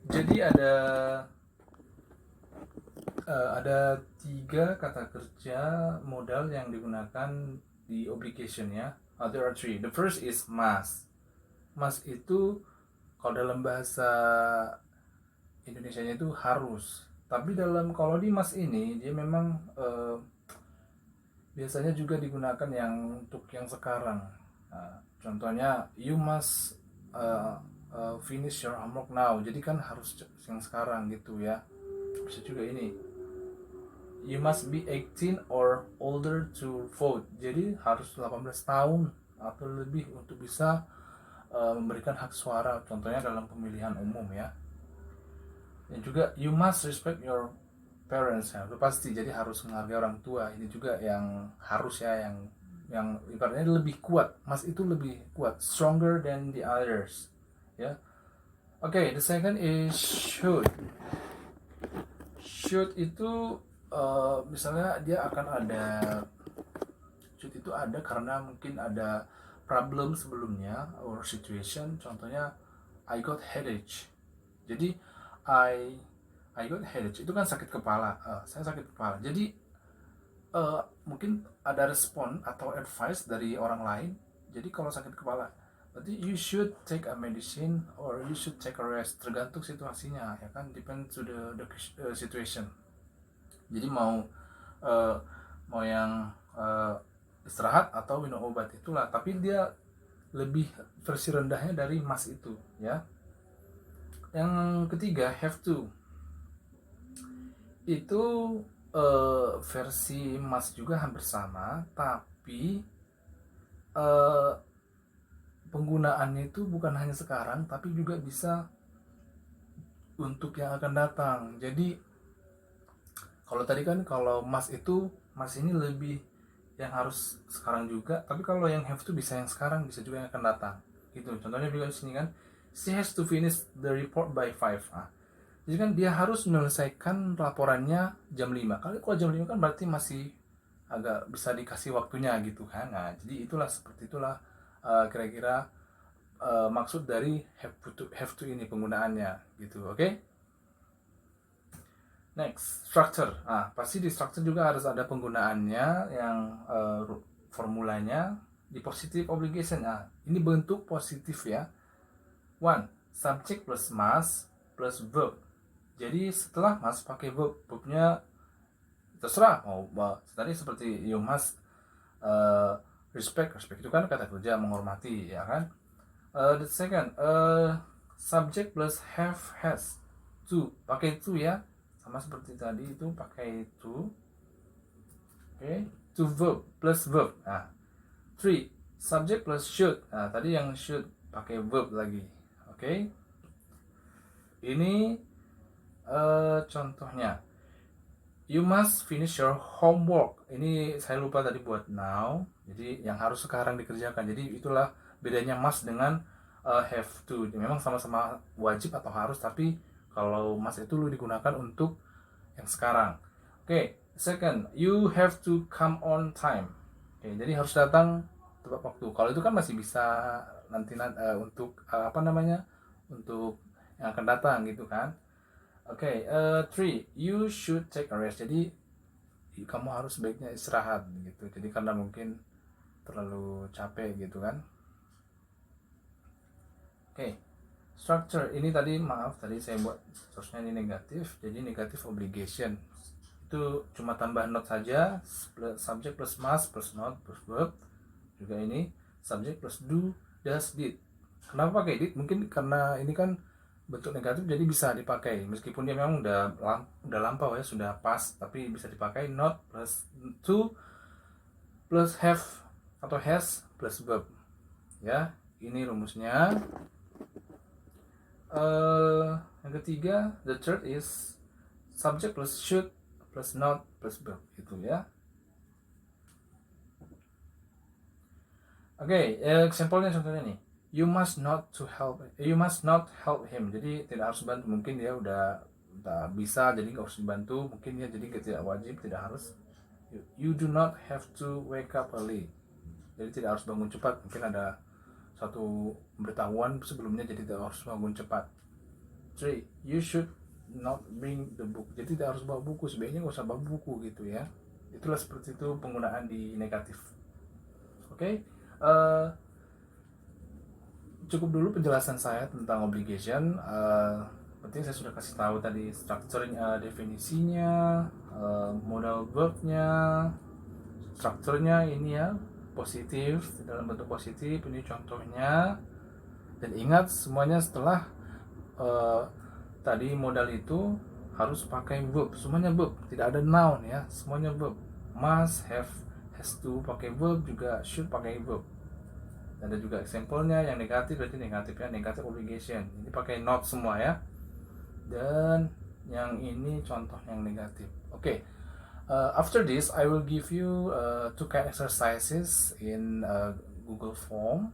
Jadi ada 3 kata kerja modal yang digunakan di obligation ya. There are 3. The first is must. Must itu kalau dalam bahasa Indonesianya itu harus. Tapi kalau di must ini dia memang biasanya juga digunakan yang untuk yang sekarang. Nah, contohnya you must finish your homework now. Jadi kan harus yang sekarang gitu ya. Bisa juga ini you must be 18 or older to vote. Jadi harus 18 tahun atau lebih untuk bisa memberikan hak suara, contohnya dalam pemilihan umum ya. Dan juga you must respect your parents ya, itu pasti, jadi harus menghargai orang tua. Ini juga yang harus ya, yang ibaratnya lebih kuat, mas itu lebih kuat, stronger than the others ya. Okay, the second is should. Should itu misalnya dia akan ada, should itu ada karena mungkin ada problem sebelumnya or situation, contohnya I got headache. Jadi I got headache itu kan sakit kepala, saya sakit kepala. Jadi mungkin ada respon atau advice dari orang lain. Jadi kalau sakit kepala, berarti you should take a medicine or you should take a rest, tergantung situasinya ya kan, depends to the situation. Jadi uh, mau yang istirahat atau minum obat itulah, tapi dia lebih versi rendahnya dari must itu ya. Yang ketiga have to, itu versi must juga hampir sama, tapi penggunaannya itu bukan hanya sekarang tapi juga bisa untuk yang akan datang. Jadi kalau tadi kan kalau must itu, must ini lebih yang harus sekarang juga, tapi kalau yang have to bisa yang sekarang, bisa juga yang akan datang gitu. Contohnya juga di sini kan, she has to finish the report by 5. Jadi kan dia harus menyelesaikan laporannya jam 5. Kalau jam 5 kan berarti masih agak bisa dikasih waktunya gitu kan. Nah, jadi itulah, seperti itulah kira-kira maksud dari have to ini penggunaannya gitu. Oke? Okay? Next, structure. Pasti di structure juga harus ada penggunaannya yang formulanya di positive obligation. Ini bentuk positif ya. One, subject plus must plus verb. Jadi setelah must pakai verb, verbnya terserah mau tadi seperti you must respect itu kan kata kerja, menghormati ya kan. The second, subject plus have has, to pakai to ya, sama seperti tadi itu pakai to. Okay, to verb plus verb. Three, subject plus should. Tadi yang should pakai verb lagi. Okay, ini contohnya you must finish your homework. Ini saya lupa tadi buat now, jadi yang harus sekarang dikerjakan. Jadi itulah bedanya must dengan have to. Memang sama-sama wajib atau harus, tapi kalau must itu digunakan untuk yang sekarang. Oke, second, you have to come on time. Oke, jadi harus datang tepat waktu. Kalau itu kan masih bisa nanti untuk apa namanya, untuk yang akan datang gitu kan. Oke, three, you should take a rest. Jadi kamu harus sebaiknya istirahat gitu. Jadi karena mungkin terlalu capek gitu kan. Oke, structure ini tadi, maaf tadi saya buat terusnya ini negatif. Jadi negatif obligation itu cuma tambah not saja, subject plus must plus not plus verb. Juga ini subject plus do, does, did. Kenapa pakai did? Mungkin karena ini kan bentuk negatif, jadi bisa dipakai meskipun dia memang udah lampau ya, sudah pas, tapi bisa dipakai not plus to plus have atau has plus verb ya. Ini rumusnya. Yang ketiga, the third is subject plus should plus not plus verb itu ya. Oke, example-nya contohnya nih. You must not help him. Jadi tidak harus bantu. Mungkin dia udah bisa, jadi nggak harus dibantu. Mungkin dia jadi tidak wajib, tidak harus. You do not have to wake up early. Jadi tidak harus bangun cepat. Mungkin ada suatu pemberitahuan sebelumnya, jadi tidak harus bangun cepat. 3, you should not bring the book. Jadi tidak harus bawa buku, sebaiknya nggak usah bawa buku gitu ya. Itulah seperti itu penggunaan di negatif. Oke, cukup dulu penjelasan saya tentang obligation. Penting saya sudah kasih tahu tadi strukturnya, definisinya, modal verbnya, strukturnya ini ya, positif, dalam bentuk positif, ini contohnya. Dan ingat semuanya setelah tadi modal itu harus pakai verb, semuanya verb, tidak ada noun ya, semuanya verb. Must, have, has to pakai verb, juga should pakai verb. Ada juga example-nya yang negatif, berarti negatif ya, negative obligation. Ini pakai not semua ya. Dan yang ini contoh yang negatif. Oke. After this, I will give you two kind exercises in Google Form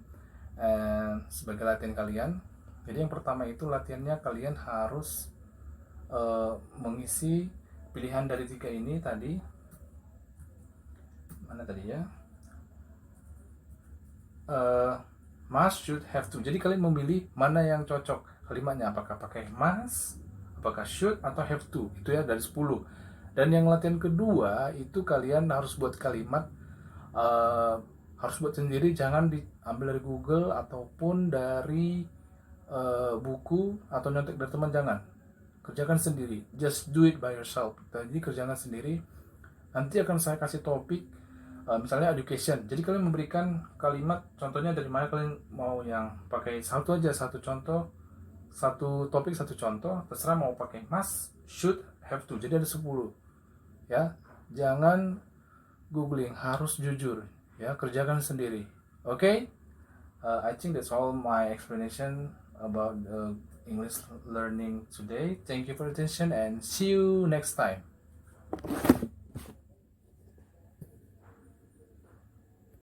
and sebagai latihan kalian. Jadi yang pertama itu latihannya kalian harus mengisi pilihan dari tiga ini tadi. Mana tadi ya? Must, should, have to. Jadi kalian memilih mana yang cocok kalimatnya, apakah pakai must, apakah should, atau have to. Itu ya dari 10. Dan yang latihan kedua itu kalian harus buat kalimat, harus buat sendiri, jangan diambil dari Google ataupun dari buku atau nyontek dari teman, jangan. Kerjakan sendiri, just do it by yourself. Jadi kerjakan sendiri. Nanti akan saya kasih topik, misalnya education. Jadi kalian memberikan kalimat, contohnya dari mana kalian mau, yang pakai satu aja, satu contoh, satu topik, satu contoh, terserah mau pakai must, should, have to. Jadi ada 10 ya. Jangan googling, harus jujur ya, kerjakan sendiri. Okay? I think that's all my explanation about English learning today. Thank you for your attention and see you next time.